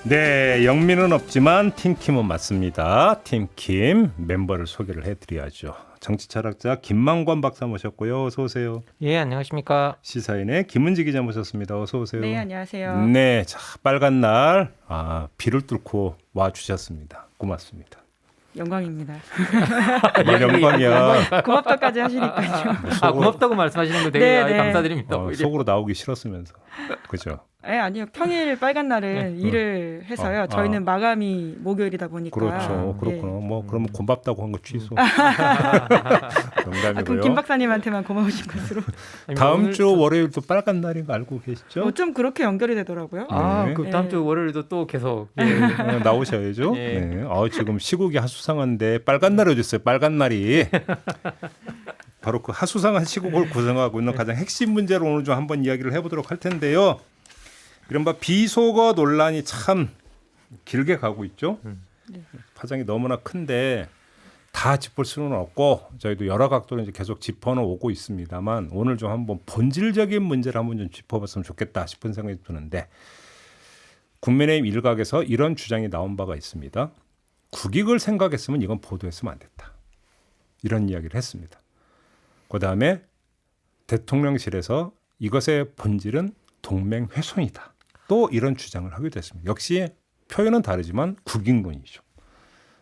네, 영민은 없지만 팀킴은 맞습니다. 팀킴 멤버를 소개를 해드려야죠. 정치철학자 김만권 박사 모셨고요. 어서 오세요. 예, 안녕하십니까. 시사인의 김은지 기자 모셨습니다. 어서 오세요. 네, 안녕하세요. 네, 자, 빨간 날 비를 뚫고 와 주셨습니다. 고맙습니다. 영광입니다. 뭘 영광이야. 고맙다까지 하시니까요. 고맙다고 말씀하시는 거 되게 네. 감사드립니다. 속으로 나오기 싫었으면서. 그죠? 네, 아니요. 평일 빨간 날은 네. 일을 해서요. 저희는 마감이 목요일이다 보니까. 그렇죠. 그렇구나. 뭐 그러면 고맙다고 한 거 취소. 농담이고요. 그럼 김 박사님한테만 고마우신 것으로. 다음 주 월요일 또 빨간 날인 거 알고 계시죠? 좀 그렇게 연결이 되더라고요. 네. 그 다음 주 월요일도 또 계속 나오셔야죠. 예. 네. 지금 시국이 하수상한데 빨간 날이 어디 있어요? 빨간 날이. 바로 그 하수상한 시국을 구성하고 있는 가장 핵심 문제로 오늘 좀 한번 이야기를 해보도록 할 텐데요. 이른바 비속어 논란이 참 길게 가고 있죠. 파장이 너무나 큰데 다 짚을 수는 없고 저희도 여러 각도로 이제 계속 짚어는 오고 있습니다만 오늘 좀 한번 본질적인 문제를 한번 좀 짚어봤으면 좋겠다 싶은 생각이 드는데 국민의힘 일각에서 이런 주장이 나온 바가 있습니다. 국익을 생각했으면 이건 보도했으면 안 됐다. 이런 이야기를 했습니다. 그다음에 대통령실에서 이것의 본질은 동맹 훼손이다. 또 이런 주장을 하기도 했습니다. 역시 표현은 다르지만 국익론이죠.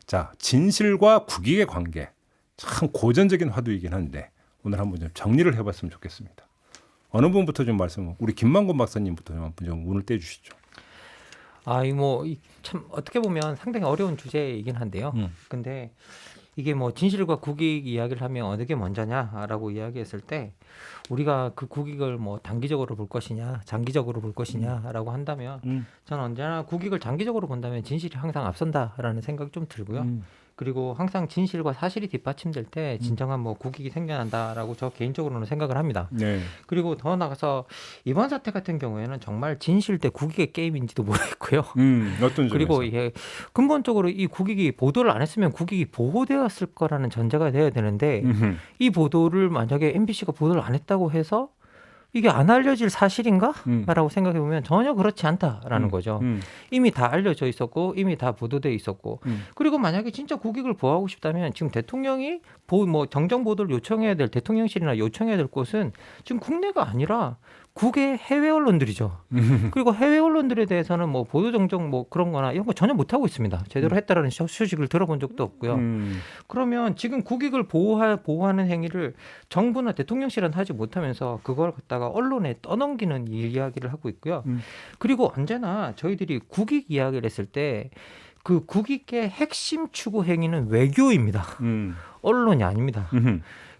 자, 진실과 국익의 관계 참 고전적인 화두이긴 한데 오늘 한번 좀 정리를 해봤으면 좋겠습니다. 어느 분부터 좀 우리 김만권 박사님부터 좀 운을 떼주시죠. 참 어떻게 보면 상당히 어려운 주제이긴 한데요. 근데 이게 뭐 진실과 국익 이야기를 하면 어느 게 먼저냐라고 이야기했을 때 우리가 그 국익을 뭐 단기적으로 볼 것이냐 장기적으로 볼 것이냐라고 한다면 저는 언제나 국익을 장기적으로 본다면 진실이 항상 앞선다라는 생각이 좀 들고요. 그리고 항상 진실과 사실이 뒷받침될 때 진정한 뭐 국익이 생겨난다라고 저 개인적으로는 생각을 합니다. 네. 그리고 더 나가서 이번 사태 같은 경우에는 정말 진실 대 국익의 게임인지도 모르겠고요. 어떤 점에서? 그리고 이게 근본적으로 이 국익이 보도를 안 했으면 국익이 보호되었을 거라는 전제가 돼야 되는데 이 보도를 만약에 MBC가 보도를 안 했다고 해서 이게 안 알려질 사실인가? 라고 생각해 보면 전혀 그렇지 않다라는 거죠. 이미 다 알려져 있었고 이미 다 보도돼 있었고 그리고 만약에 진짜 국익을 보호하고 싶다면 지금 대통령이 정정 보도를 요청해야 될 대통령실이나 요청해야 될 곳은 지금 국내가 아니라 국외 해외 언론들이죠. 그리고 해외 언론들에 대해서는 뭐 보도 정정 그런 거나 이런 거 전혀 못 하고 있습니다. 제대로 했다라는 소식을 들어본 적도 없고요. 그러면 지금 국익을 보호하는 행위를 정부나 대통령실은 하지 못하면서 그걸 갖다가 언론에 떠넘기는 이야기를 하고 있고요. 그리고 언제나 저희들이 국익 이야기를 했을 때 그 국익의 핵심 추구 행위는 외교입니다. 언론이 아닙니다.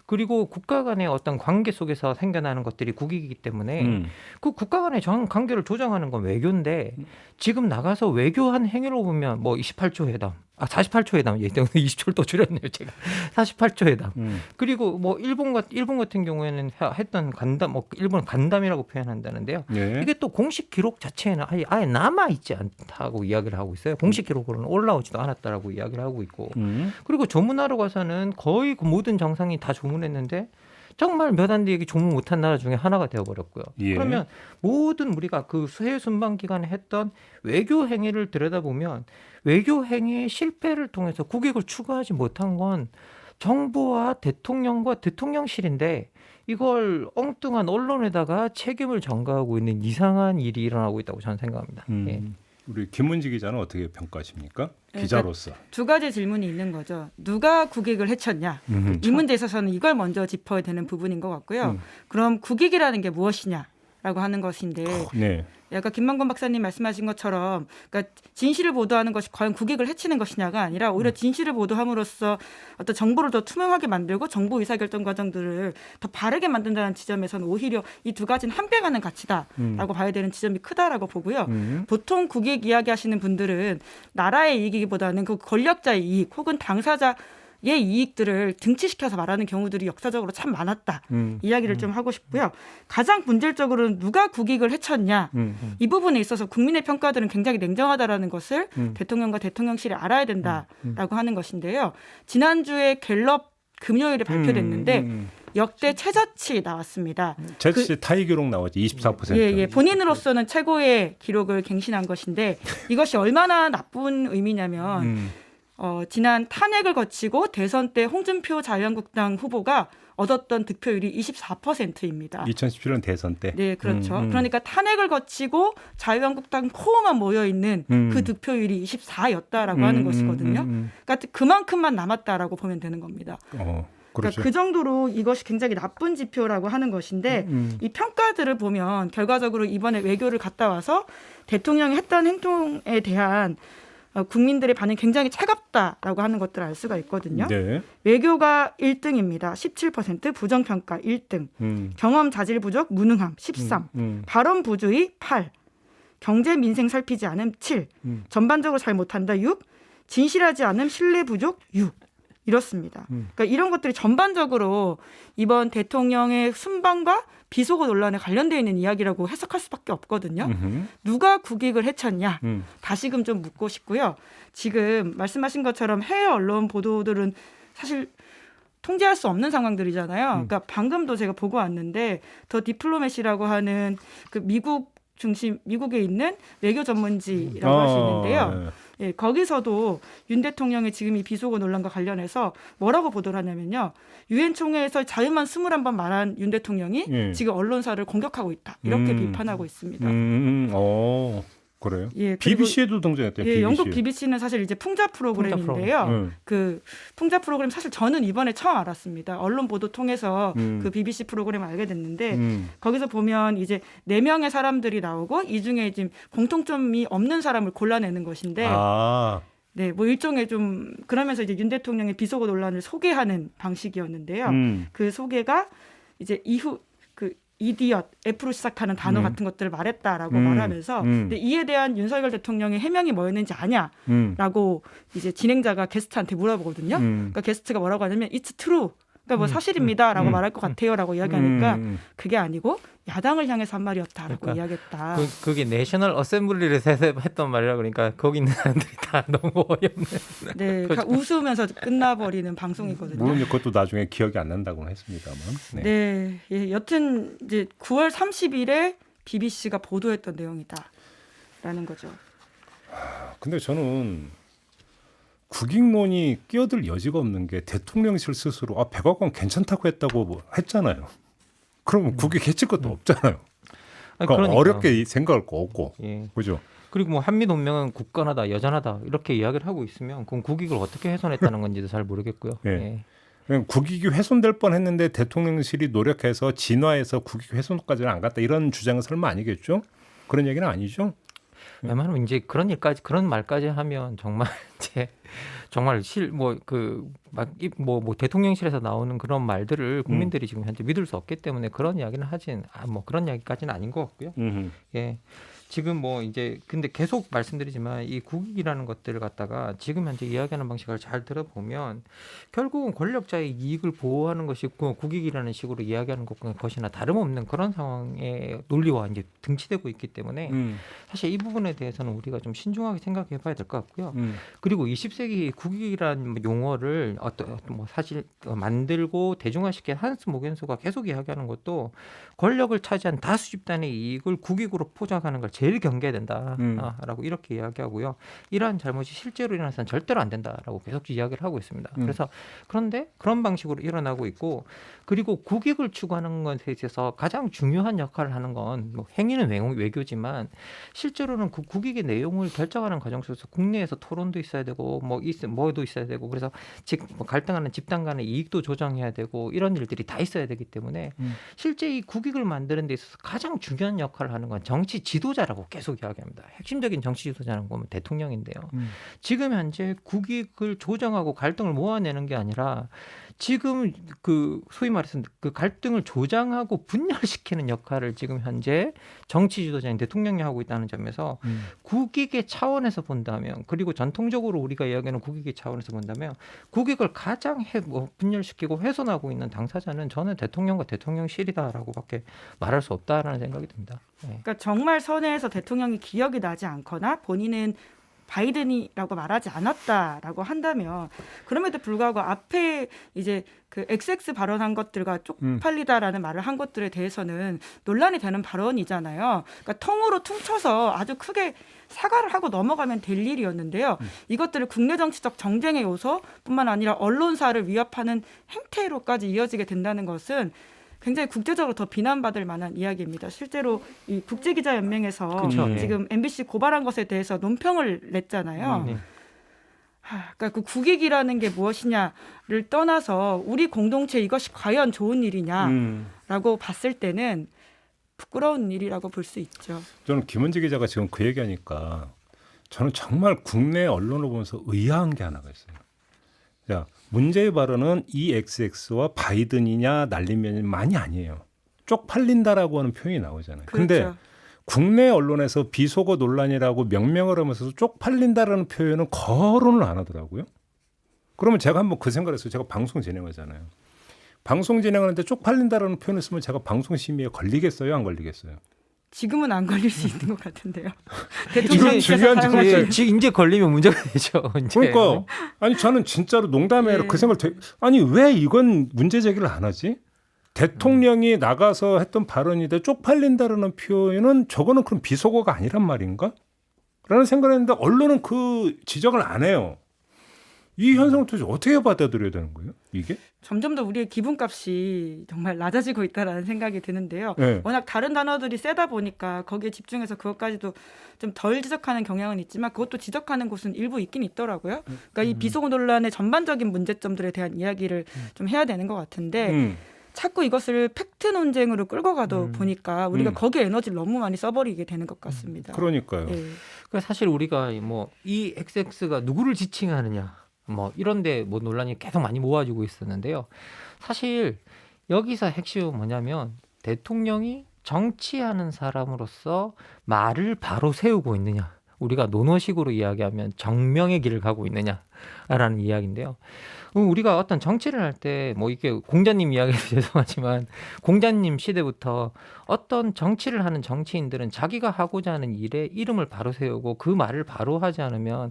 그리고 국가 간의 어떤 관계 속에서 생겨나는 것들이 국익이기 때문에 그 국가 간의 관계를 조정하는 건 외교인데 지금 나가서 외교한 행위로 보면 28조 회담, 48초 회담, 20초를 또 줄였네요 제가. 48초 회담. 그리고 일본 같은 경우에는 했던 간담, 일본 간담이라고 표현한다는데요. 네. 이게 또 공식 기록 자체에는 아예 남아 있지 않다고 이야기를 하고 있어요. 공식 기록으로는 올라오지도 않았다라고 이야기를 하고 있고. 그리고 조문하러 가서는 거의 그 모든 정상이 다 조문했는데 정말 몇 안 되게 조문 못한 나라 중에 하나가 되어버렸고요. 예. 그러면 모든 우리가 그 해외 순방 기간에 했던 외교 행위를 들여다보면 외교 행위의 실패를 통해서 국익을 추구하지 못한 건 정부와 대통령과 대통령실인데 이걸 엉뚱한 언론에다가 책임을 전가하고 있는 이상한 일이 일어나고 있다고 저는 생각합니다. 예. 우리 김은지 기자는 어떻게 평가하십니까? 기자로서. 두 가지 질문이 있는 거죠. 누가 국익을 해쳤냐. 이 문제에 있어서는 이걸 먼저 짚어야 되는 부분인 것 같고요. 그럼 국익이라는 게 무엇이냐라고 하는 것인데 네. 아까 김만권 박사님 말씀하신 것처럼 그러니까 진실을 보도하는 것이 과연 국익을 해치는 것이냐가 아니라 오히려 진실을 보도함으로써 어떤 정보를 더 투명하게 만들고 정보 의사결정 과정들을 더 바르게 만든다는 지점에서는 오히려 이 두 가지는 함께 가는 가치다라고 봐야 되는 지점이 크다라고 보고요. 보통 국익 이야기하시는 분들은 나라의 이익이기보다는 그 권력자의 이익 혹은 당사자 의 이익들을 등치시켜서 말하는 경우들이 역사적으로 참 많았다. 이야기를 좀 하고 싶고요. 가장 본질적으로는 누가 국익을 해쳤냐. 이 부분에 있어서 국민의 평가들은 굉장히 냉정하다라는 것을 대통령과 대통령실이 알아야 된다라고 하는 것인데요. 지난주에 갤럽 금요일에 발표됐는데 역대 최저치 나왔습니다. 제시 타이 기록 나오지 24%. 예, 본인으로서는 최고의 기록을 갱신한 것인데 이것이 얼마나 나쁜 의미냐면 지난 탄핵을 거치고 대선 때 홍준표 자유한국당 후보가 얻었던 득표율이 24%입니다. 2017년 대선 때. 네, 그렇죠. 그러니까 탄핵을 거치고 자유한국당 코어만 모여 있는 그 득표율이 24였다라고 하는 것이거든요. 그러니까 그만큼만 남았다라고 보면 되는 겁니다. 그렇죠. 그러니까 그 정도로 이것이 굉장히 나쁜 지표라고 하는 것인데 이 평가들을 보면 결과적으로 이번에 외교를 갔다 와서 대통령이 했던 행동에 대한 국민들의 반응이 굉장히 차갑다라고 하는 것들을 알 수가 있거든요. 네. 외교가 1등입니다. 17%, 부정평가 1등, 경험 자질 부족, 무능함 13, 발언 부주의 8, 경제 민생 살피지 않음 7, 전반적으로 잘 못한다 6, 진실하지 않음 신뢰 부족 6. 이렇습니다. 그러니까 이런 것들이 전반적으로 이번 대통령의 순방과 비속어 논란에 관련되어 있는 이야기라고 해석할 수밖에 없거든요. 누가 국익을 해쳤냐? 다시금 좀 묻고 싶고요. 지금 말씀하신 것처럼 해외 언론 보도들은 사실 통제할 수 없는 상황들이잖아요. 그러니까 방금도 제가 보고 왔는데 더 디플로매시라고 하는 그 미국에 있는 외교 전문지라고 할 수 있는데요. 예, 거기서도 윤 대통령의 지금 이 비속어 논란과 관련해서 뭐라고 보도를 하냐면요. 유엔 총회에서 자유만 21번 말한 윤 대통령이 지금 언론사를 공격하고 있다. 이렇게 비판하고 있습니다. 그래요? 예, BBC에도 등장했대요. 예, BBC. 영국 BBC는 사실 이제 풍자 프로그램인데요. 그 풍자 프로그램 사실 저는 이번에 처음 알았습니다. 언론 보도 통해서 그 BBC 프로그램을 알게 됐는데 거기서 보면 이제 4명의 사람들이 나오고 이 중에 지금 공통점이 없는 사람을 골라내는 것인데 네, 뭐 일종의 좀 그러면서 이제 윤 대통령의 비속어 논란을 소개하는 방식이었는데요. 그 소개가 이제 이후 그 이디엇, F로 시작하는 단어 같은 것들을 말했다라고 말하면서 근데 이에 대한 윤석열 대통령의 해명이 뭐였는지 아냐라고 이제 진행자가 게스트한테 물어보거든요. 그러니까 게스트가 뭐라고 하냐면 It's true. 그러니까 뭐 사실입니다라고 말할 것 같아요라고 이야기하니까 그게 아니고 야당을 향해서 한 말이었다라고 그러니까 이야기했다. 그게 내셔널 어셈블리를 했던 말이라 그러니까 거기 있는 사람들이 다 너무 어이없네. 네, 그러니까 웃으면서 끝나버리는 방송이거든요. 물론 그것도 나중에 기억이 안 난다고는 했습니다만. 네, 예, 여튼 이제 9월 30일에 BBC가 보도했던 내용이다라는 거죠. 근데 저는 국익론이 끼어들 여지가 없는 게 대통령실 스스로 백악관 괜찮다고 했다고 뭐 했잖아요. 그러면 국익 해칠 것도 없잖아요. 그러니까 어렵게 생각할 거 없고, 그죠? 그리고 뭐 한미 동맹은 굳건하다, 여전하다 이렇게 이야기를 하고 있으면 그럼 국익을 어떻게 훼손했다는 건지도 잘 모르겠고요. 국익이 훼손될 뻔했는데 대통령실이 노력해서 진화해서 국익 훼손까지는 안 갔다 이런 주장은 설마 아니겠죠? 그런 얘기는 아니죠? 웬만하면 이제 그런 말까지 하면 정말 이제 정말 대통령실에서 나오는 그런 말들을 국민들이 지금 현재 믿을 수 없기 때문에 그런 이야기는 그런 이야기까지는 아닌 것 같고요. 예. 지금 뭐 이제 근데 계속 말씀드리지만 이 국익이라는 것들을 갖다가 지금 현재 이야기하는 방식을 잘 들어보면 결국은 권력자의 이익을 보호하는 것이 국익이라는 식으로 이야기하는 것이나 다름없는 그런 상황의 논리와 이제 등치되고 있기 때문에 사실 이 부분에 대해서는 우리가 좀 신중하게 생각해 봐야 될 것 같고요. 그리고 20세기 국익이라는 용어를 사실 만들고 대중화시킨 한스 모겐소가 계속 이야기하는 것도 권력을 차지한 다수 집단의 이익을 국익으로 포장하는 걸 제일 경계해야 된다라고 이렇게 이야기하고요. 이러한 잘못이 실제로 일어나서는 절대로 안 된다라고 계속 이야기를 하고 있습니다. 그래서 그런데 그런 방식으로 일어나고 있고 그리고 국익을 추구하는 것에 있어서 가장 중요한 역할을 하는 건 행위는 외교지만 실제로는 그 국익의 내용을 결정하는 과정 속에서 국내에서 토론도 있어야 되고 뭐도 있어야 되고 그래서 갈등하는 집단 간의 이익도 조정해야 되고 이런 일들이 다 있어야 되기 때문에 실제 이 국익을 만드는 데 있어서 가장 중요한 역할을 하는 건 정치 지도자라고 계속 이야기합니다. 핵심적인 정치 지도자는 보면 대통령인데요. 지금 현재 국익을 조정하고 갈등을 모아내는 게 아니라 지금 그 소위 말해서 그 갈등을 조장하고 분열시키는 역할을 지금 현재 정치 지도자인 대통령이 하고 있다는 점에서 국익의 차원에서 본다면 그리고 전통적으로 우리가 이야기하는 국익의 차원에서 본다면 국익을 가장 분열시키고 훼손하고 있는 당사자는 저는 대통령과 대통령실이다라고밖에 말할 수 없다라는 생각이 듭니다. 그러니까 정말 선회에서 대통령이 기억이 나지 않거나 본인은 바이든이라고 말하지 않았다라고 한다면 그럼에도 불구하고 앞에 이제 그 XX 발언한 것들과 쪽팔리다라는 말을 한 것들에 대해서는 논란이 되는 발언이잖아요. 그러니까 통으로 퉁쳐서 아주 크게 사과를 하고 넘어가면 될 일이었는데요. 이것들을 국내 정치적 정쟁의 요소뿐만 아니라 언론사를 위협하는 행태로까지 이어지게 된다는 것은 굉장히 국제적으로 더 비난받을 만한 이야기입니다. 실제로 이 국제기자연맹에서 그쵸. 지금 MBC 고발한 것에 대해서 논평을 냈잖아요. 네. 그러니까 그 국익이라는 게 무엇이냐를 떠나서 우리 공동체 이것이 과연 좋은 일이냐라고 봤을 때는 부끄러운 일이라고 볼 수 있죠. 저는 김은지 기자가 지금 그 얘기하니까 저는 정말 국내 언론을 보면서 의아한 게 하나가 있어요. 자, 문제의 발언은 EXX와 바이든이냐 날리면만이 아니에요. 쪽팔린다라고 하는 표현이 나오잖아요. 그런데 그렇죠. 국내 언론에서 비속어 논란이라고 명명을 하면서 쪽팔린다라는 표현은 거론을 안 하더라고요. 그러면 제가 한번 그 생각을 했어요. 제가 방송 진행하잖아요. 방송 진행하는데 쪽팔린다라는 표현을 쓰면 제가 방송 심의에 걸리겠어요? 안 걸리겠어요? 지금은 안 걸릴 수 있는 것 같은데요. 이건 대통령께서 중요한 사용하신 점이에요. 지금 이제 걸리면 문제가 되죠. 이제. 그러니까 아니 저는 진짜로 농담이 아니라 네. 그 생각을 아니 왜 이건 문제 제기를 안 하지? 대통령이 나가서 했던 발언인데 쪽팔린다라는 표현은 저거는 그럼 비속어가 아니란 말인가? 라는 생각을 했는데 언론은 그 지적을 안 해요. 이 현상을 도대체 어떻게 받아들여야 되는 거예요? 이게? 점점 더 우리의 기분값이 정말 낮아지고 있다라는 생각이 드는데요. 네. 워낙 다른 단어들이 세다 보니까 거기에 집중해서 그것까지도 좀 덜 지적하는 경향은 있지만 그것도 지적하는 곳은 일부 있긴 있더라고요. 그러니까 이 비속어 논란의 전반적인 문제점들에 대한 이야기를 좀 해야 되는 것 같은데 자꾸 이것을 팩트 논쟁으로 끌고 가도 보니까 우리가 거기에 에너지를 너무 많이 써버리게 되는 것 같습니다. 그러니까요. 예. 그러니까 사실 우리가 뭐 이 XX가 누구를 지칭하느냐 뭐 이런데 뭐 논란이 계속 많이 모아지고 있었는데요. 사실 여기서 핵심은 뭐냐면 대통령이 정치하는 사람으로서 말을 바로 세우고 있느냐. 우리가 논어식으로 이야기하면 정명의 길을 가고 있느냐라는 이야기인데요. 우리가 어떤 정치를 할 때 뭐 이게 공자님 이야기해서 죄송하지만 공자님 시대부터 어떤 정치를 하는 정치인들은 자기가 하고자 하는 일에 이름을 바로 세우고 그 말을 바로 하지 않으면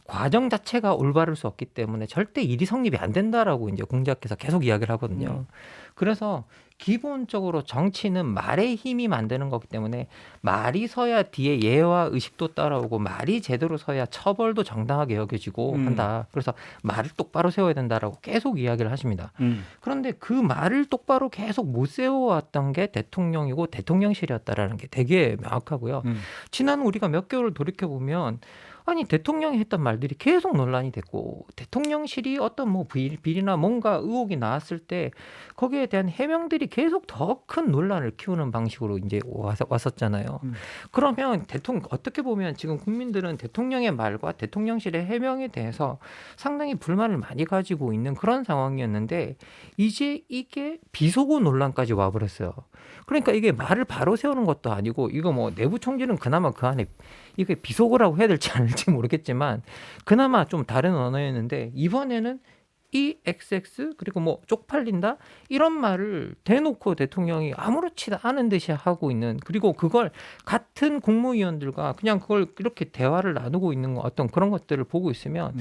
과정 자체가 올바를 수 없기 때문에 절대 일이 성립이 안 된다라고 이제 공자께서 계속 이야기를 하거든요. 그래서 기본적으로 정치는 말의 힘이 만드는 거기 때문에 말이 서야 뒤에 예와 의식도 따라오고 말이 제대로 서야 처벌도 정당하게 여겨지고 한다. 그래서 말을 똑바로 세워야 된다라고 계속 이야기를 하십니다. 그런데 그 말을 똑바로 계속 못 세워왔던 게 대통령이고 대통령실이었다라는 게 되게 명확하고요. 지난 우리가 몇 개월을 돌이켜 보면 아니 대통령이 했던 말들이 계속 논란이 됐고 대통령실이 어떤 뭐 비리나 뭔가 의혹이 나왔을 때 거기에 대한 해명들이 계속 더 큰 논란을 키우는 방식으로 이제 왔었잖아요. 그러면 어떻게 보면 지금 국민들은 대통령의 말과 대통령실의 해명에 대해서 상당히 불만을 많이 가지고 있는 그런 상황이었는데 이제 이게 비속어 논란까지 와버렸어요. 그러니까 이게 말을 바로 세우는 것도 아니고 이거 뭐 내부 총질은 그나마 그 안에 이게 비속어라고 해야 될지 아닐지 모르겠지만 그나마 좀 다른 언어였는데 이번에는 EXX 그리고 뭐 쪽팔린다 이런 말을 대놓고 대통령이 아무렇지도 않은 듯이 하고 있는 그리고 그걸 같은 국무위원들과 그냥 그걸 이렇게 대화를 나누고 있는 어떤 그런 것들을 보고 있으면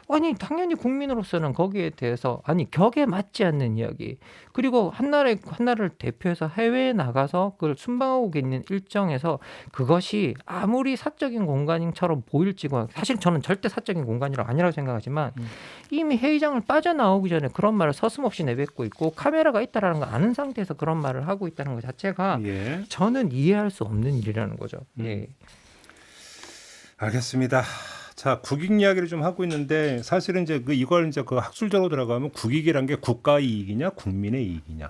아니 당연히 국민으로서는 거기에 대해서 아니 격에 맞지 않는 이야기 그리고 한나라를 대표해서 해외에 나가서 그걸 순방하고 있는 일정에서 그것이 아무리 사적인 공간처럼 보일지고 사실 저는 절대 사적인 공간이라고 아니라고 생각하지만 이미 회의장을 빠져나오기 전에 그런 말을 서슴없이 내뱉고 있고 카메라가 있다라는 걸 아는 상태에서 그런 말을 하고 있다는 것 자체가 저는 이해할 수 없는 일이라는 거죠. 예. 알겠습니다. 자, 국익 이야기를 좀 하고 있는데 사실은 이제 이걸 이제 그 학술적으로 들어가면 국익이란 게 국가의 이익이냐 국민의 이익이냐.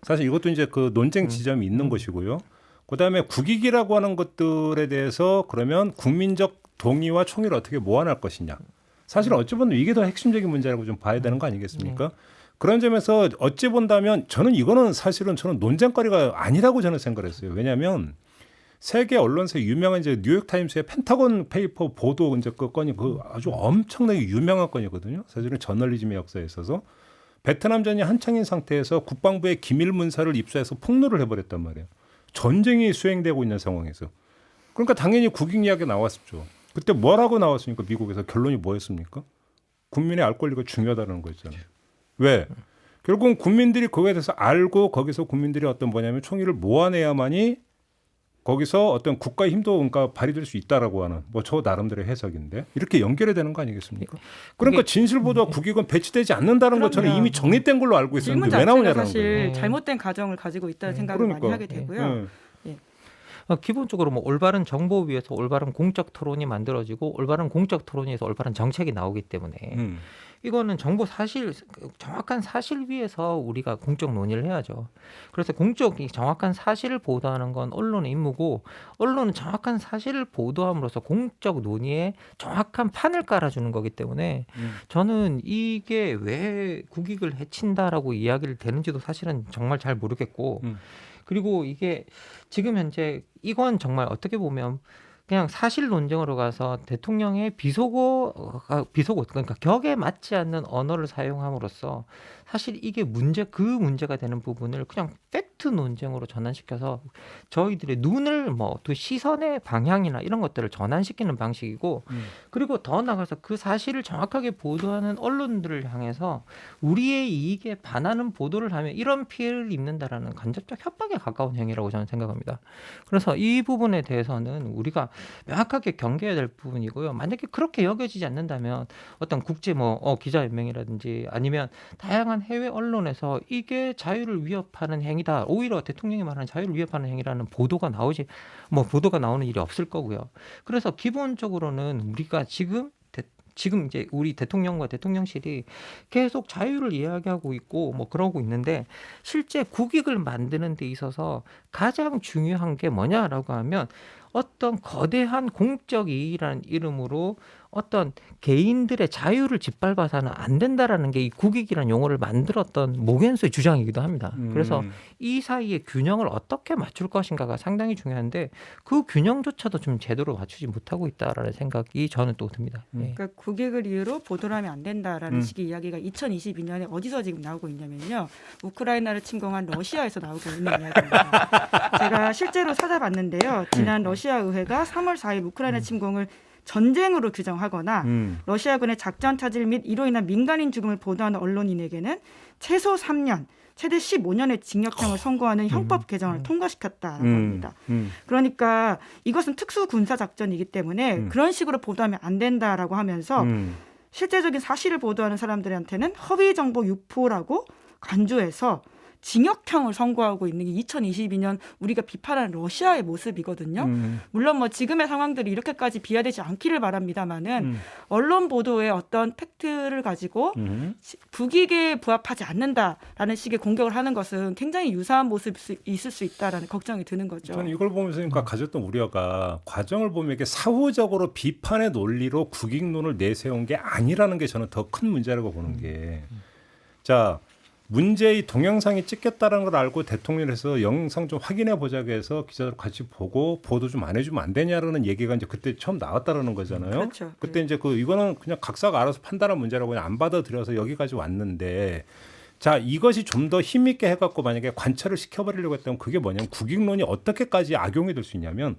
사실 이것도 이제 그 논쟁 지점이 있는 것이고요. 그다음에 국익이라고 하는 것들에 대해서 그러면 국민적 동의와 총의를 어떻게 모아낼 것이냐. 사실 어찌 보면 이게 더 핵심적인 문제라고 좀 봐야 되는 거 아니겠습니까? 그런 점에서 어찌 본다면 저는 이거는 사실은 저는 논쟁거리가 아니라고 저는 생각을 했어요. 왜냐하면 세계 언론사 유명한 이제 뉴욕 타임스의 펜타곤 페이퍼 보도 이제 그 건이 그 아주 엄청나게 유명한 건이거든요. 사실은 저널리즘의 역사에 있어서 베트남전이 한창인 상태에서 국방부의 기밀 문서를 입수해서 폭로를 해버렸단 말이에요. 전쟁이 수행되고 있는 상황에서. 그러니까 당연히 국익 이야기가 나왔었죠. 그때 뭐라고 나왔습니까? 미국에서 결론이 뭐였습니까? 국민의 알 권리가 중요하다는 거였잖아요. 왜? 결국은 국민들이 그거에 대해서 알고 거기서 국민들이 어떤 뭐냐면 총의를 모아내야만이 거기서 어떤 국가의 힘도 그러니까 발휘될 수 있다라고 하는 뭐 저 나름대로의 해석인데 이렇게 연결이 되는 거 아니겠습니까? 그러니까 진실보도와 국익은 배치되지 않는다는 그럼요. 것처럼 이미 정립된 걸로 알고 질문 있었는데 왜 자체가 나오냐라는 사실 거예요. 잘못된 가정을 가지고 있다는 생각을 많이 하게 되고요. 예. 기본적으로 뭐 올바른 정보 위에서 올바른 공적 토론이 만들어지고 올바른 공적 토론에서 올바른 정책이 나오기 때문에 이거는 정보 사실 정확한 사실 위에서 우리가 공적 논의를 해야죠. 그래서 공적이 정확한 사실을 보도하는 건 언론의 임무고 언론은 정확한 사실을 보도함으로써 공적 논의에 정확한 판을 깔아주는 거기 때문에 저는 이게 왜 국익을 해친다라고 이야기를 되는지도 사실은 정말 잘 모르겠고 그리고 이게 지금 현재 이건 정말 어떻게 보면 그냥 사실 논쟁으로 가서 대통령의 비속어 그러니까 격에 맞지 않는 언어를 사용함으로써 사실 이게 그 문제가 되는 부분을 그냥 팩트 논쟁으로 전환시켜서 저희들의 눈을 또 시선의 방향이나 이런 것들을 전환시키는 방식이고 그리고 더 나아가서 그 사실을 정확하게 보도하는 언론들을 향해서 우리의 이익에 반하는 보도를 하면 이런 피해를 입는다라는 간접적 협박에 가까운 행위라고 저는 생각합니다. 그래서 이 부분에 대해서는 우리가 명확하게 경계해야 될 부분이고요. 만약에 그렇게 여겨지지 않는다면 어떤 국제 기자연맹이라든지 아니면 다양한 해외 언론에서 이게 자유를 위협하는 행위다. 오히려 대통령이 말하는 자유를 위협하는 행위라는 보도가 나오는 일이 없을 거고요. 그래서 기본적으로는 우리가 지금 이제 우리 대통령과 대통령실이 계속 자유를 이야기하고 있고 그러고 있는데 실제 국익을 만드는 데 있어서 가장 중요한 게 뭐냐라고 하면 어떤 거대한 공적 이익이라는 이름으로 어떤 개인들의 자유를 짓밟아서는 안 된다라는 게 이 국익이라는 용어를 만들었던 모겐스의 주장이기도 합니다. 그래서 이 사이의 균형을 어떻게 맞출 것인가가 상당히 중요한데 그 균형조차도 좀 제대로 맞추지 못하고 있다라는 생각이 저는 또 듭니다. 그러니까 국익을 이유로 보도를 하면 안 된다라는 식의 이야기가 2022년에 어디서 지금 나오고 있냐면요. 우크라이나를 침공한 러시아에서 나오고 있는 이야기입니다. 제가 실제로 찾아봤는데요. 지난 러시아 의회가 3월 4일 우크라이나 침공을 전쟁으로 규정하거나 러시아군의 작전 차질 및 이로 인한 민간인 죽음을 보도하는 언론인에게는 최소 3년, 최대 15년의 징역형을 선고하는 형법 개정을 통과시켰다라고 합니다. 그러니까 이것은 특수 군사 작전이기 때문에 그런 식으로 보도하면 안 된다라고 하면서 실제적인 사실을 보도하는 사람들한테는 허위 정보 유포라고 간주해서 징역형을 선고하고 있는 게 2022년 우리가 비판하는 러시아의 모습이거든요. 물론 지금의 상황들이 이렇게까지 비하되지 않기를 바랍니다만은 언론 보도의 어떤 팩트를 가지고 국익에 부합하지 않는다라는 식의 공격을 하는 것은 굉장히 유사한 모습이 있을 수 있다라는 걱정이 드는 거죠. 저는 이걸 보면서 그러니까 가졌던 우려가 과정을 보면 이게 사후적으로 비판의 논리로 국익론을 내세운 게 아니라는 게 저는 더 큰 문제라고 보는 게 자. 문제의 동영상이 찍혔다는 걸 알고 대통령에서 영상 좀 확인해 보자고 해서 기자들 같이 보고 보도 좀 안 해주면 안 되냐라는 얘기가 이제 그때 처음 나왔다라는 거잖아요. 그렇죠. 그때 이제 이거는 그냥 각사가 알아서 판단한 문제라고 그냥 안 받아들여서 여기까지 왔는데 자 이것이 좀 더 힘있게 해갖고 만약에 관철을 시켜버리려고 했다면 그게 뭐냐면 국익론이 어떻게까지 악용이 될 수 있냐면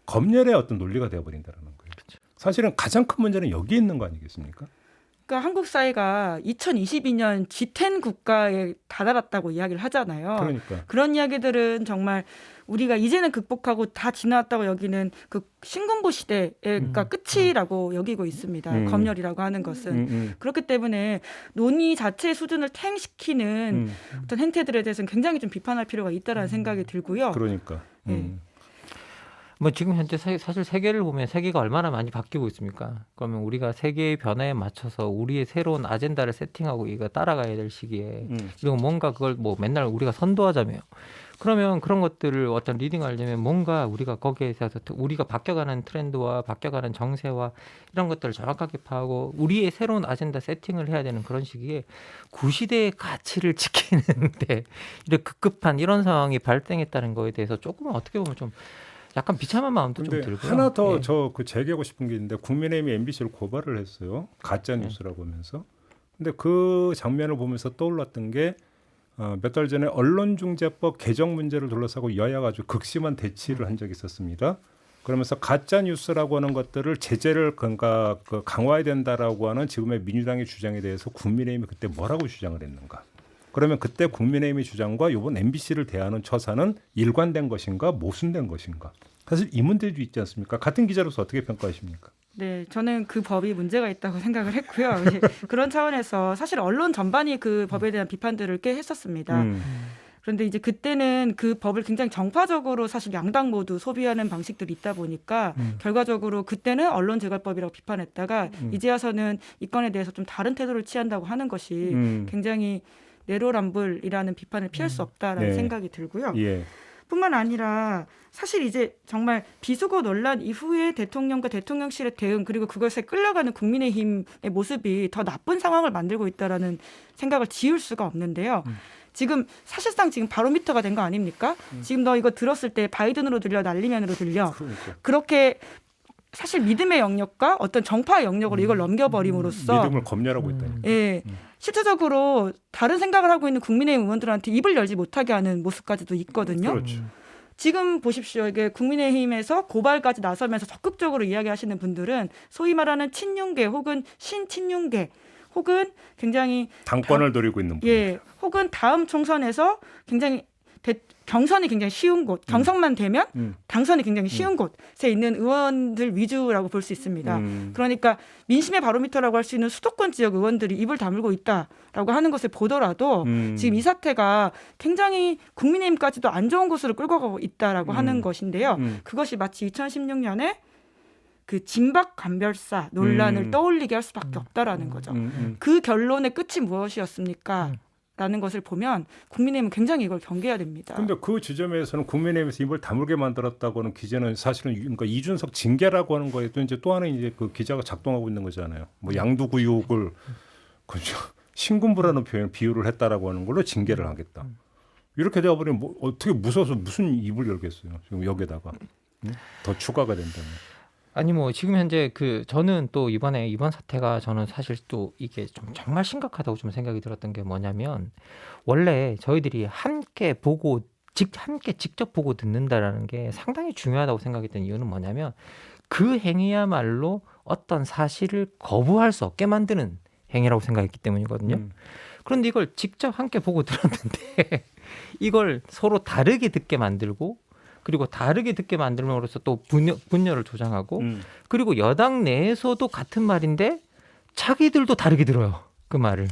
검열의 어떤 논리가 되어버린다는 거예요. 그렇죠. 사실은 가장 큰 문제는 여기 있는 거 아니겠습니까? 그러니까 한국 사회가 2022년 G10 국가에 다다랐다고 이야기를 하잖아요. 그러니까. 그런 이야기들은 정말 우리가 이제는 극복하고 다 지나왔다고 여기는 그 신군부 시대가 끝이라고 여기고 있습니다. 검열이라고 하는 것은. 그렇기 때문에 논의 자체의 수준을 탱시키는 어떤 행태들에 대해서는 굉장히 좀 비판할 필요가 있다라는 생각이 들고요. 그러니까. 지금 현재 사실 세계를 보면 세계가 얼마나 많이 바뀌고 있습니까? 그러면 우리가 세계의 변화에 맞춰서 우리의 새로운 아젠다를 세팅하고 이거 따라가야 될 시기에 그리고 뭔가 그걸 맨날 우리가 선도하자며 그러면 그런 것들을 어떤 리딩하려면 뭔가 우리가 거기에 있어서 우리가 바뀌어가는 트렌드와 바뀌어가는 정세와 이런 것들을 정확하게 파악하고 우리의 새로운 아젠다 세팅을 해야 되는 그런 시기에 구시대의 가치를 지키는데 이렇게 급급한 이런 상황이 발생했다는 거에 대해서 조금 어떻게 보면 좀 약간 비참한 마음도 좀 들고요. 하나 더 제기하고 싶은 게 있는데 국민의힘이 MBC를 고발을 했어요. 가짜 뉴스라고 하면서. 근데 그 장면을 보면서 떠올랐던 게 몇 달 전에 언론중재법 개정 문제를 둘러싸고 여야가 아주 극심한 대치를 한 적이 있었습니다. 그러면서 가짜 뉴스라고 하는 것들을 제재를 그러니까 강화해야 된다라고 하는 지금의 민주당의 주장에 대해서 국민의힘이 그때 뭐라고 주장을 했는가? 그러면 그때 국민의힘의 주장과 이번 MBC를 대하는 처사는 일관된 것인가 모순된 것인가? 사실 이 문제도 있지 않습니까? 같은 기자로서 어떻게 평가하십니까? 네, 저는 그 법이 문제가 있다고 생각을 했고요. 이제 그런 차원에서 사실 언론 전반이 그 법에 대한 비판들을 꽤 했었습니다. 그런데 이제 그때는 그 법을 굉장히 정파적으로 사실 양당 모두 소비하는 방식들이 있다 보니까 결과적으로 그때는 언론재갈법이라고 비판했다가 이제 와서는 이 건에 대해서 좀 다른 태도를 취한다고 하는 것이 굉장히 내로남불이라는 비판을 피할 수 없다라는 네. 생각이 들고요. 예. 뿐만 아니라 사실 이제 정말 비속어 논란 이후에 대통령과 대통령실의 대응 그리고 그것에 끌려가는 국민의힘의 모습이 더 나쁜 상황을 만들고 있다라는 생각을 지울 수가 없는데요. 지금 사실상 지금 바로미터가 된 거 아닙니까? 지금 너 이거 들었을 때 바이든으로 들려 날리면으로 들려. 그러니까. 그렇게 사실 믿음의 영역과 어떤 정파의 영역으로 이걸 넘겨버림으로써 믿음을 검열하고 있다니. 예, 실질적으로 다른 생각을 하고 있는 국민의힘 의원들한테 입을 열지 못하게 하는 모습까지도 있거든요. 그렇죠. 지금 보십시오. 이게 국민의힘에서 고발까지 나서면서 적극적으로 이야기하시는 분들은 소위 말하는 친윤계 혹은 신친윤계 혹은 굉장히 당권을 노리고 있는 분. 예, 혹은 다음 총선에서 굉장히 경선이 굉장히 쉬운 곳, 경선만 되면 당선이 굉장히 쉬운 곳에 있는 의원들 위주라고 볼 수 있습니다. 그러니까 민심의 바로미터라고 할 수 있는 수도권 지역 의원들이 입을 다물고 있다라고 하는 것을 보더라도 지금 이 사태가 굉장히 국민의힘까지도 안 좋은 곳으로 끌고 가고 있다라고 하는 것인데요. 그것이 마치 2016년에 그 진박 간별사 논란을 떠올리게 할 수밖에 없다라는 거죠. 그 결론의 끝이 무엇이었습니까? 라는 것을 보면 국민의힘은 굉장히 이걸 경계해야 됩니다. 그런데 그 지점에서는 국민의힘에서 입을 다물게 만들었다고는 기재는 사실은 그러니까 이준석 징계라고 하는 거에도 이제 또 하나 이제 그 기자가 작동하고 있는 거잖아요. 뭐 양두구육을 그죠 신군부라는 표현 비유를 했다라고 하는 걸로 징계를 하겠다. 이렇게 되어버리면 뭐 어떻게 무서워서 무슨 입을 열겠어요. 지금 여기다가 더 추가가 된다면. 아니 뭐 지금 현재 그 저는 또 이번 사태가 저는 사실 또 이게 좀 정말 심각하다고 좀 생각이 들었던 게 뭐냐면 원래 저희들이 함께 직접 보고 듣는다라는 게 상당히 중요하다고 생각했던 이유는 뭐냐면 그 행위야말로 어떤 사실을 거부할 수 없게 만드는 행위라고 생각했기 때문이거든요. 그런데 이걸 직접 함께 보고 들었는데 이걸 서로 다르게 듣게 만들고 그리고 다르게 듣게 만들므로써 또 분열을 조장하고 그리고 여당 내에서도 같은 말인데 자기들도 다르게 들어요. 그 말을.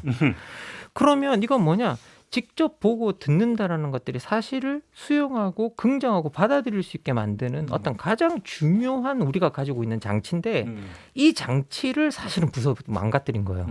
그러면 이건 뭐냐? 직접 보고 듣는다라는 것들이 사실을 수용하고 긍정하고 받아들일 수 있게 만드는 어떤 가장 중요한 우리가 가지고 있는 장치인데 이 장치를 사실은 망가뜨린 거예요.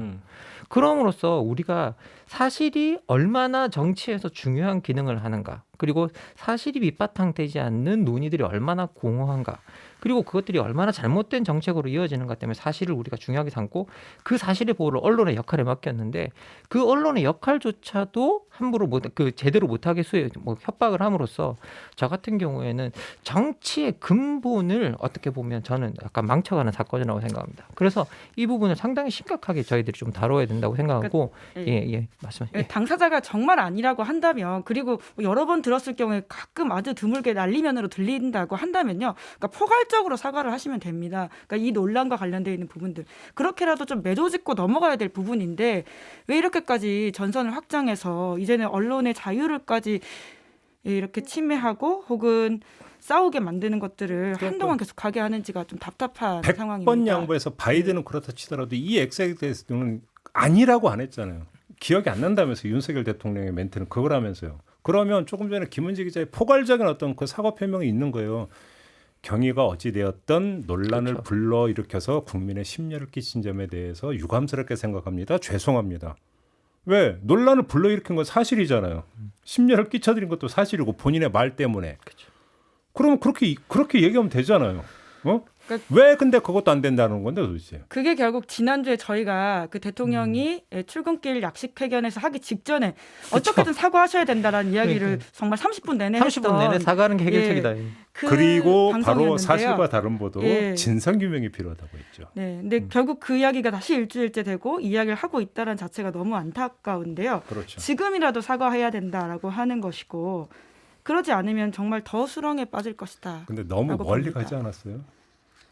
그럼으로써 우리가 사실이 얼마나 정치에서 중요한 기능을 하는가 그리고 사실이 밑바탕되지 않는 논의들이 얼마나 공허한가 그리고 그것들이 얼마나 잘못된 정책으로 이어지는가 때문에 사실을 우리가 중요하게 삼고 그 사실의 보호를 언론의 역할에 맡겼는데 그 언론의 역할조차도 함부로 제대로 못하게 협박을 함으로써 저 같은 경우에는 정치의 근본을 어떻게 보면 저는 약간 망쳐가는 사건이라고 생각합니다. 그래서 이 부분을 상당히 심각하게 저희들이 좀 다뤄야 된다고 생각하고 말씀하세요. 당사자가 정말 아니라고 한다면 그리고 여러 번 들었을 경우에 가끔 아주 드물게 날리면으로 들린다고 한다면요. 그러니까 포괄적으로 사과를 하시면 됩니다. 그러니까 이 논란과 관련되어 있는 부분들 그렇게라도 좀 매도짓고 넘어가야 될 부분인데 왜 이렇게까지 전선을 확장해서 이제는 언론의 자유를까지 이렇게 침해하고 혹은 싸우게 만드는 것들을 한동안 계속 가게 하는지가 좀 답답한 상황입니다. 100번 양보해서 바이든은 그렇다 치더라도 이 액세에 대해서는 아니라고 안 했잖아요. 기억이 안 난다면서 윤석열 대통령의 멘트는 그거라면서요. 그러면 조금 전에 김은지 기자의 포괄적인 어떤 그 사과 표명이 있는 거예요. 경위가 어찌되었던 논란을 그렇죠. 불러일으켜서 국민의 심려를 끼친 점에 대해서 유감스럽게 생각합니다. 죄송합니다. 왜? 논란을 불러일으킨 건 사실이잖아요. 심려를 끼쳐드린 것도 사실이고 본인의 말 때문에. 그렇죠. 그러면 그렇게 얘기하면 되잖아요. 그러니까 왜 근데 그것도 안 된다는 건데 도대체. 그게 결국 지난주에 저희가 그 대통령이 출근길 약식회견에서 하기 직전에 어떻게든 사과하셔야 된다라는 이야기를 정말 30분 내내 30분 내내 사과하는 게 해결책이다. 그리고 바로 방송이었는데요. 사실과 다른 보도 진상규명이 필요하다고 했죠. 네, 근데 결국 그 이야기가 다시 일주일째 되고 이야기를 하고 있다는 자체가 너무 안타까운데요. 그렇죠. 지금이라도 사과해야 된다라고 하는 것이고 그러지 않으면 정말 더 수렁에 빠질 것이다. 근데 너무 라고 멀리 봅니다. 가지 않았어요?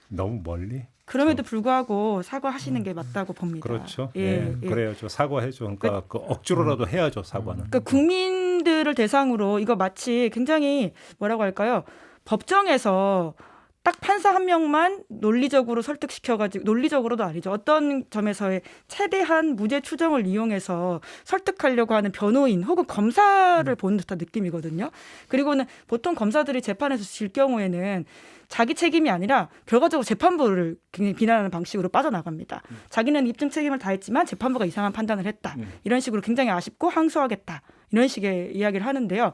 너무 멀리? 그럼에도 불구하고 사과하시는 게 맞다고 봅니다. 그렇죠. 예, 예. 그래야죠. 사과해줘. 그러니까 그 억지로라도 해야죠. 사과는. 그러니까 국민들을 대상으로 이거 마치 굉장히 뭐라고 할까요? 법정에서 딱 판사 한 명만 논리적으로 설득시켜가지고 논리적으로도 아니죠. 어떤 점에서의 최대한 무죄 추정을 이용해서 설득하려고 하는 변호인 혹은 검사를 보는 듯한 느낌이거든요. 그리고는 보통 검사들이 재판에서 질 경우에는 자기 책임이 아니라 결과적으로 재판부를 굉장히 비난하는 방식으로 빠져나갑니다. 자기는 입증 책임을 다했지만 재판부가 이상한 판단을 했다. 이런 식으로 굉장히 아쉽고 항소하겠다. 이런 식의 이야기를 하는데요.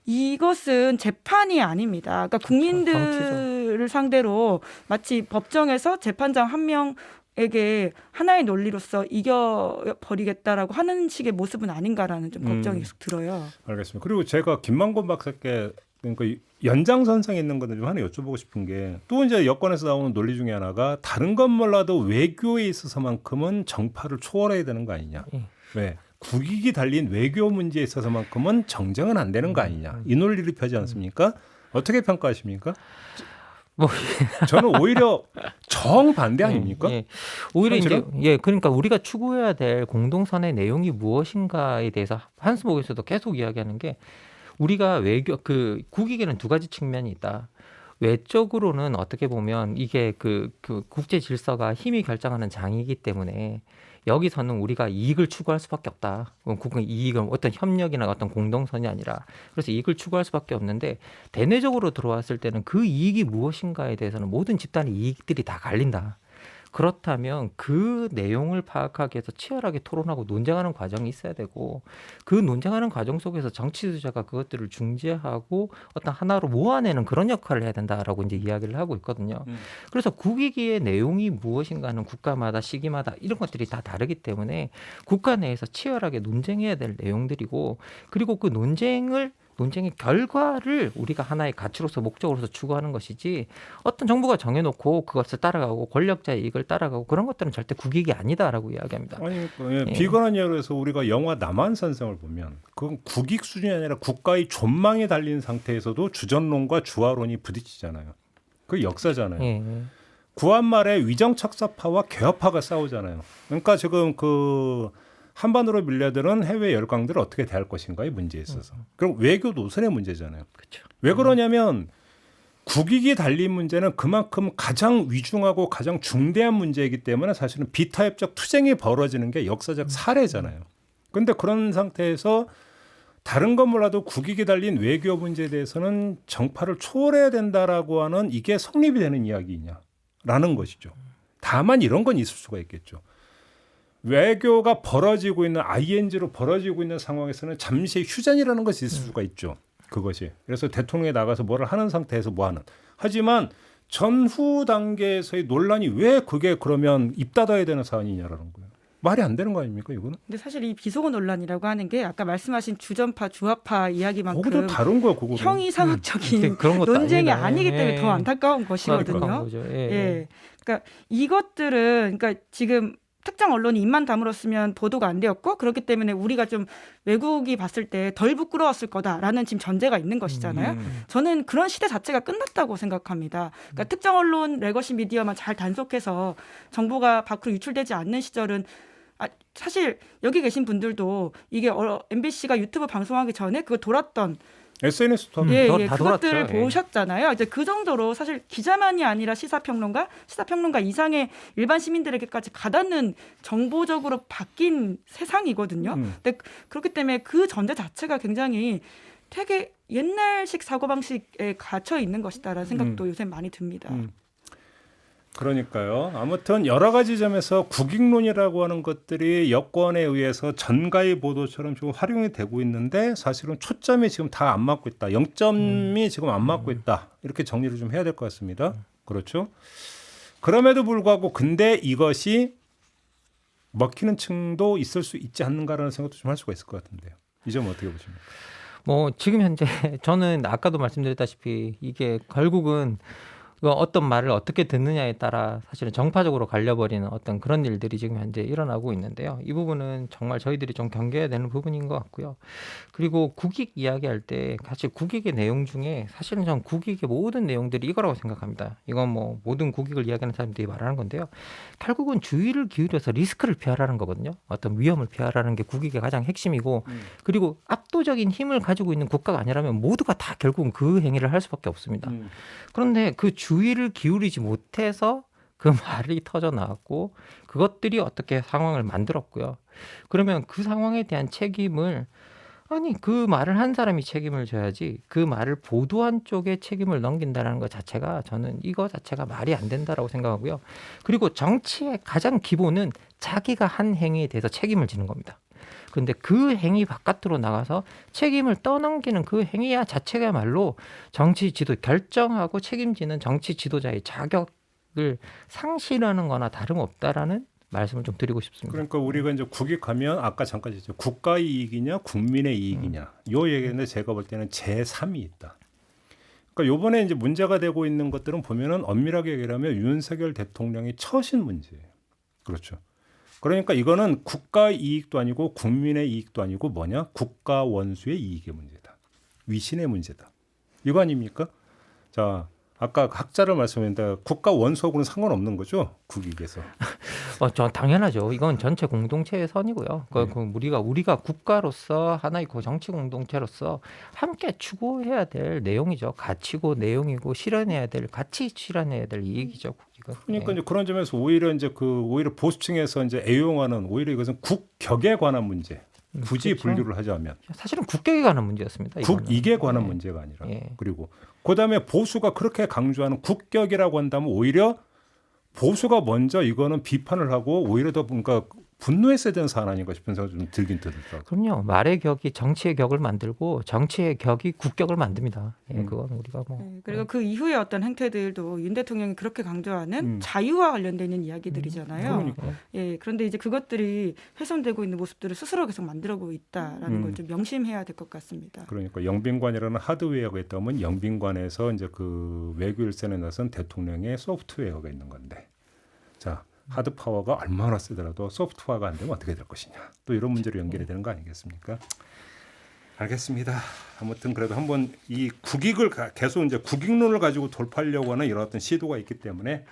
이것은 재판이 아닙니다. 그러니까 국민들을 상대로 마치 법정에서 재판장 한 명에게 하나의 논리로서 이겨버리겠다라고 하는 식의 모습은 아닌가라는 좀 걱정이 계속 들어요. 알겠습니다. 그리고 제가 김만곤 박사께 그러니까 연장선상에 있는 것들 좀 하나 여쭤보고 싶은 게 또 이제 여권에서 나오는 논리 중에 하나가 다른 건 몰라도 외교에 있어서만큼은 정파를 초월해야 되는 거 아니냐. 왜? 국익이 달린 외교 문제에 있어서만큼은 정쟁은 안 되는 거 아니냐. 이 논리를 펴지 않습니까? 어떻게 평가하십니까? 뭐 저는 오히려 정반대 아닙니까? 예. 오히려 이제 사실은? 그러니까 우리가 추구해야 될 공동선의 내용이 무엇인가에 대해서 한수목에서도 계속 이야기하는 게 우리가 외교 그 국익에는 두 가지 측면이 있다. 외적으로는 어떻게 보면 이게 그 국제 질서가 힘이 결정하는 장이기 때문에 여기서는 우리가 이익을 추구할 수밖에 없다. 국가의 이익은 어떤 협력이나 어떤 공동선이 아니라 그래서 이익을 추구할 수밖에 없는데 대내적으로 들어왔을 때는 그 이익이 무엇인가에 대해서는 모든 집단의 이익들이 다 갈린다. 그렇다면 그 내용을 파악하기 위해서 치열하게 토론하고 논쟁하는 과정이 있어야 되고 그 논쟁하는 과정 속에서 정치 지도자가 그것들을 중재하고 어떤 하나로 모아내는 그런 역할을 해야 된다라고 이제 이야기를 하고 있거든요. 그래서 국익의 내용이 무엇인가는 국가마다 시기마다 이런 것들이 다 다르기 때문에 국가 내에서 치열하게 논쟁해야 될 내용들이고 그리고 그 논쟁의 결과를 우리가 하나의 가치로서 목적으로서 추구하는 것이지 어떤 정부가 정해놓고 그것을 따라가고 권력자의 이익을 따라가고 그런 것들은 절대 국익이 아니다라고 이야기합니다. 아니 비관한 이야기를 해서 우리가 영화 남한산성을 보면 그건 국익 수준이 아니라 국가의 존망에 달린 상태에서도 주전론과 주화론이 부딪히잖아요. 그 역사잖아요. 예. 구한말에 위정척사파와 개화파가 싸우잖아요. 그러니까 지금 그 한반도로 밀려드는 해외 열강들을 어떻게 대할 것인가의 문제에 있어서. 그럼 외교 노선의 문제잖아요. 그렇죠. 왜 그러냐면 국익이 달린 문제는 그만큼 가장 위중하고 가장 중대한 문제이기 때문에 사실은 비타협적 투쟁이 벌어지는 게 역사적 사례잖아요. 그런데 그런 상태에서 다른 건 몰라도 국익이 달린 외교 문제에 대해서는 정파를 초월해야 된다라고 하는 이게 성립이 되는 이야기냐라는 것이죠. 다만 이런 건 있을 수가 있겠죠. 외교가 벌어지고 있는 ING로 벌어지고 있는 상황에서는 잠시 휴전이라는 것이 있을 수가 있죠. 그것이. 그래서 대통령이 나가서 뭐를 하는 상태에서 뭐 하는. 하지만 전후 단계에서의 논란이 왜 그게 그러면 입 닫아야 되는 사안이냐라는 거예요. 말이 안 되는 거 아닙니까 이거는? 근데 사실 이 비속어 논란이라고 하는 게 아까 말씀하신 주전파, 주화파 이야기만큼 그것도 다른 거야 그거. 형이상학적인 그런 것도 논쟁이 아니네. 아니기 때문에 예. 더 안타까운 것이거든요. 그러니까 거죠. 예. 예. 그러니까 이것들은 그러니까 지금 특정 언론이 입만 다물었으면 보도가 안 되었고 그렇기 때문에 우리가 좀 외국이 봤을 때 덜 부끄러웠을 거다라는 지금 전제가 있는 것이잖아요. 저는 그런 시대 자체가 끝났다고 생각합니다. 그러니까 특정 언론 레거시 미디어만 잘 단속해서 정보가 밖으로 유출되지 않는 시절은 사실 여기 계신 분들도 이게 MBC가 유튜브 방송하기 전에 그거 돌았던 SNS도 하면 예, 다 그것들을 돌았죠. 예. 보셨잖아요. 이제 그 정도로 사실 기자만이 아니라 시사평론가 이상의 일반 시민들에게까지 가닿는 정보적으로 바뀐 세상이거든요. 근데 그렇기 때문에 그 전제 자체가 굉장히 되게 옛날식 사고방식에 갇혀 있는 것이다라는 생각도 요새 많이 듭니다. 그러니까요. 아무튼 여러 가지 점에서 국익론이라고 하는 것들이 여권에 의해서 전가의 보도처럼 지금 활용이 되고 있는데 사실은 초점이 지금 다 안 맞고 있다. 0점이 지금 안 맞고 있다. 이렇게 정리를 좀 해야 될 것 같습니다. 그렇죠. 그럼에도 불구하고 근데 이것이 먹히는 층도 있을 수 있지 않는가라는 생각도 좀 할 수가 있을 것 같은데요. 이 점은 어떻게 보십니까? 뭐 지금 현재 저는 아까도 말씀드렸다시피 이게 결국은 어떤 말을 어떻게 듣느냐에 따라 사실은 정파적으로 갈려버리는 어떤 그런 일들이 지금 현재 일어나고 있는데요. 이 부분은 정말 저희들이 좀 경계해야 되는 부분인 것 같고요. 그리고 국익 이야기할 때 사실 국익의 내용 중에 사실은 전 국익의 모든 내용들이 이거라고 생각합니다. 이건 뭐 모든 국익을 이야기하는 사람들이 말하는 건데요. 결국은 주의를 기울여서 리스크를 피하라는 거거든요. 어떤 위험을 피하라는 게 국익의 가장 핵심이고 그리고 압도적인 힘을 가지고 있는 국가가 아니라면 모두가 다 결국은 그 행위를 할 수밖에 없습니다. 그런데 그 주의를 기울이지 못해서 그 말이 터져 나왔고 그것들이 어떻게 상황을 만들었고요. 그러면 그 상황에 대한 책임을 아니 그 말을 한 사람이 책임을 져야지 그 말을 보도한 쪽에 책임을 넘긴다는 것 자체가 저는 이거 자체가 말이 안 된다라고 생각하고요. 그리고 정치의 가장 기본은 자기가 한 행위에 대해서 책임을 지는 겁니다. 그런데 그 행위 바깥으로 나가서 책임을 떠넘기는 그 행위 자체가야말로 정치 지도 결정하고 책임지는 정치 지도자의 자격을 상실하는 거나 다름없다라는 말씀을 좀 드리고 싶습니다. 그러니까 우리가 이제 국익하면 아까 잠깐 했죠. 국가의 이익이냐 국민의 이익이냐. 요 얘기인데 제가 볼 때는 제3이 있다. 그러니까 요번에 이제 문제가 되고 있는 것들은 보면은 엄밀하게 얘기하면 윤석열 대통령의 처신 문제예요. 그렇죠. 그러니까 이거는 국가의 이익도 아니고 국민의 이익도 아니고 뭐냐? 국가 원수의 이익의 문제다. 위신의 문제다. 이거 아닙니까? 자, 아까 학자를 말씀했는데 국가 원수하고는 상관없는 거죠? 국익에서. 저 당연하죠. 이건 전체 공동체의 선이고요. 우리가 국가로서 하나의 그 정치 공동체로서 함께 추구해야 될 내용이죠. 가치고 내용이고 실현해야 될 같이 실현해야 될 이익이죠. 국익은. 그러니까 이제 그런 점에서 오히려 보수층에서 이제 애용하는 오히려 이것은 국격에 관한 문제. 굳이 그렇죠. 분류를 하자면 사실은 국격에 관한 문제였습니다. 이거는. 국익에 관한 문제가 아니라 예. 그리고 그다음에 보수가 그렇게 강조하는 국격이라고 한다면 오히려 보수가 먼저 이거는 비판을 하고 오히려 더 뭔가 분노했어야 되는 사안 아닌가 싶은 생각이 좀 들긴 들더라고요. 그럼요. 말의 격이 정치의 격을 만들고 정치의 격이 국격을 만듭니다. 예, 그건 우리가 뭐. 네, 그리고 그 이후에 어떤 행태들도 윤 대통령이 그렇게 강조하는 자유와 관련돼 있는 이야기들이잖아요. 그러니까. 예, 그런데 이제 그것들이 훼손되고 있는 모습들을 스스로 계속 만들어고 있다라는 걸 좀 명심해야 될 것 같습니다. 그러니까 영빈관이라는 하드웨어가 있다면 영빈관에서 이제 그 외교 일선에 나선 대통령의 소프트웨어가 있는 건데, 자 하드 파워가 얼마나 세더라도 소프트웨어가 안 되면 어떻게 될 것이냐. 또 이런 문제로 연결이 되는 거 아니겠습니까? 알겠습니다. 아무튼 그래도 한번 이 국익을 계속 이제 국익론을 가지고 돌파하려고 하는 이런 어떤 시도가 있기 때문에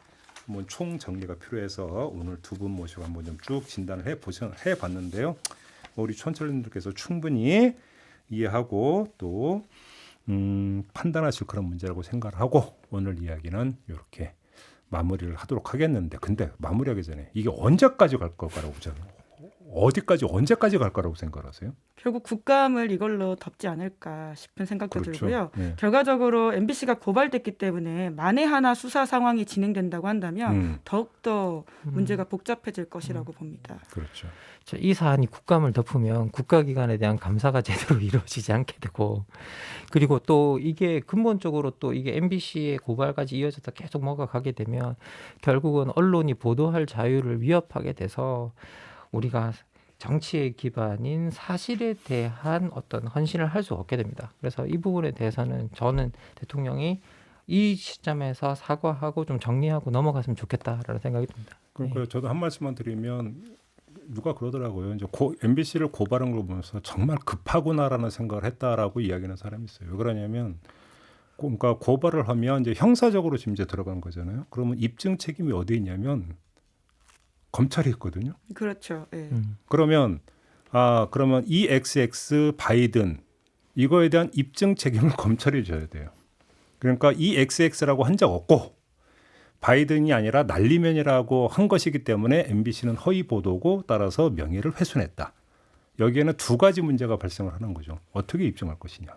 한번 총 정리가 필요해서 오늘 두 분 모시고 한번 좀 쭉 진단을 해봤는데요. 우리 촌철님들께서 충분히 이해하고 또 판단하실 그런 문제라고 생각을 하고 오늘 이야기는 이렇게 마무리를 하도록 하겠는데, 근데 마무리하기 전에 이게 언제까지 갈 거라고 저는 언제까지 갈 거라고 생각하세요? 결국 국감을 이걸로 덮지 않을까 싶은 생각도 그렇죠. 들고요. 네. 결과적으로 MBC가 고발됐기 때문에 만에 하나 수사 상황이 진행된다고 한다면 더욱더 문제가 복잡해질 것이라고 봅니다. 그렇죠. 이 사안이 국감을 덮으면 국가기관에 대한 감사가 제대로 이루어지지 않게 되고, 그리고 또 이게 근본적으로 또 이게 MBC의 고발까지 이어져서 계속 뭐가 가게 되면 결국은 언론이 보도할 자유를 위협하게 돼서 우리가 정치의 기반인 사실에 대한 어떤 헌신을 할 수 없게 됩니다. 그래서 이 부분에 대해서는 저는 대통령이 이 시점에서 사과하고 좀 정리하고 넘어갔으면 좋겠다라는 생각이 듭니다. 그러니까 저도 한 말씀만 드리면 누가 그러더라고요. 이제 MBC를 고발한 걸 보면서 정말 급하구나라는 생각을 했다라고 이야기하는 사람이 있어요. 왜 그러냐면 그러니까 고발을 하면 이제 형사적으로 지금 이제 들어간 거잖아요. 그러면 입증 책임이 어디에 있냐면 검찰이 있거든요. 그렇죠. 예. 그러면 이 XX 바이든 이거에 대한 입증 책임을 검찰이 져야 돼요. 그러니까 이 XX라고 한 적 없고 바이든이 아니라 날리면이라고 한 것이기 때문에 MBC는 허위 보도고 따라서 명예를 훼손했다. 여기에는 두 가지 문제가 발생을 하는 거죠. 어떻게 입증할 것이냐.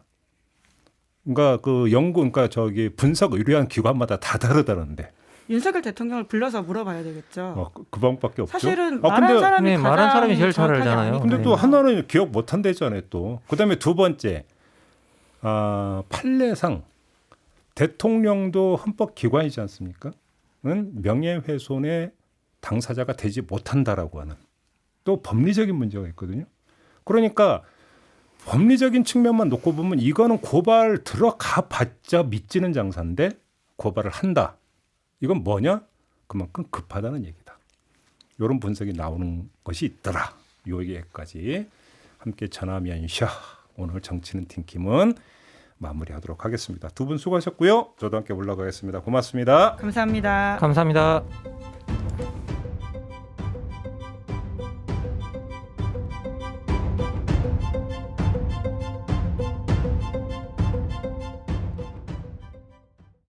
그러니까 그러니까 저기 분석 의뢰한 기관마다 다 다르다는데. 윤석열 대통령을 불러서 물어봐야 되겠죠. 그 방법밖에 없죠. 사실은 근데, 말한 사람이 네, 말한 사람이 제일 잘 정확하게 알잖아요. 아니까. 근데 또 네. 하나는 기억 못 한다잖아요. 또 그다음에 두 번째 판례상 대통령도 헌법 기관이지 않습니까? 은 명예훼손의 당사자가 되지 못한다라고 하는 또 법리적인 문제가 있거든요. 그러니까 법리적인 측면만 놓고 보면 이거는 고발 들어가 봤자 믿지는 장사인데 고발을 한다. 이건 뭐냐? 그만큼 급하다는 얘기다. 이런 분석이 나오는 것이 있더라. 요 얘기까지 함께 전하면서 오늘 정치는 팀킴은 마무리하도록 하겠습니다. 두 분 수고하셨고요. 저도 함께 올라가겠습니다. 고맙습니다. 감사합니다. 감사합니다.